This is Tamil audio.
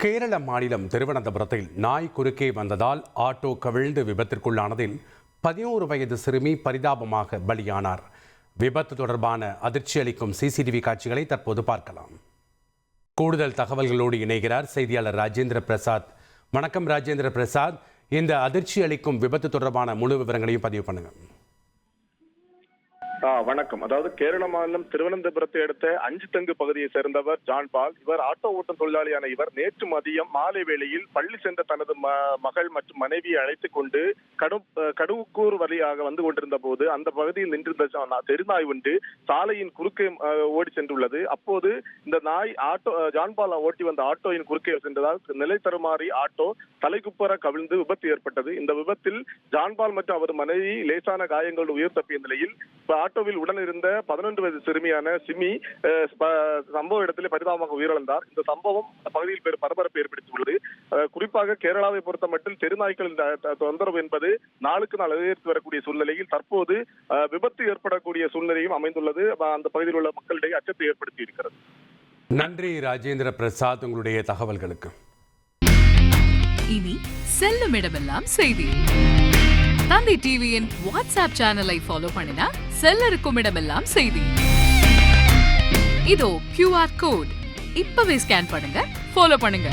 கேரள மாநிலம் திருவனந்தபுரத்தில் நாய் குறுக்கே வந்ததால் ஆட்டோ கவிழ்ந்து விபத்திற்குள்ளானதில் 11 வயது சிறுமி பரிதாபமாக பலியானார். விபத்து தொடர்பான அதிர்ச்சி அளிக்கும் சிசிடிவி காட்சிகளை தற்போது பார்க்கலாம். கூடுதல் தகவல்களோடு இணைகிறார் செய்தியாளர் ராஜேந்திர பிரசாத். வணக்கம் ராஜேந்திர பிரசாத், இந்த அதிர்ச்சி அளிக்கும் விபத்து தொடர்பான முழு விவரங்களையும் பதிவு பண்ணுங்க. வணக்கம். அதாவது கேரள மாநிலம் திருவனந்தபுரத்தை அடுத்த அஞ்சுதங்கு பகுதியை சேர்ந்தவர் ஜான் பால். இவர் ஆட்டோ ஓட்டும் தொழிலாளியான இவர் நேற்று மதியம் மாலை வேளையில் பள்ளி சென்ற தனது மகள் மற்றும் மனைவியை அழைத்துக் கொண்டு கடுவுக்கூர் வழியாக வந்து கொண்டிருந்த போது அந்த பகுதியில் நின்றிருந்த தெருநாய் ஒன்று சாலையின் குறுக்கே ஓடி சென்றுள்ளது. அப்போது இந்த நாய் ஜான்பால் ஓட்டி வந்த ஆட்டோயின் குறுக்கே சென்றதால் நிலை தருமாறி ஆட்டோ தலைக்குப்பர கவிழ்ந்து விபத்து ஏற்பட்டது. இந்த விபத்தில் ஜான்பால் மற்றும் அவரது மனைவி லேசான காயங்கள் உயிர் தப்பிய நிலையில் ஆட்டோவில் உடன் இருந்த 11 வயது சிறுமியான சிமி சம்பவ இடத்திலே பரிதாபமாக உயிரிழந்தார். இந்த சம்பவம் பகுதியில் பரபரப்பை ஏற்படுத்தியுள்ளது. குறிப்பாக கேரளாவை பொறுத்த மட்டும் தெருநாய்களின் தொந்தரவு என்பது நாளுக்கு நாள் அதிகரித்து வரக்கூடிய சூழ்நிலையில் தற்போது விபத்து ஏற்படக்கூடிய சூழ்நிலையும் அமைந்துள்ளது. அந்த பகுதியில் உள்ள மக்களிடையே அச்சத்தை ஏற்படுத்தி இருக்கிறது. நன்றி ராஜேந்திர பிரசாத், உங்களுடைய தகவல்களுக்கு. இனி செல்லும் இடமெல்லாம் செய்தி. தந்தி டிவியின் வாட்ஸ்அப் சேனலை ஃபாலோ பண்ணினா செல்ல இருக்கும் இடமெல்லாம் செய்தி. இதோ QR கோட் இப்பவே ஸ்கேன் பண்ணுங்க, ஃபாலோ பண்ணுங்க.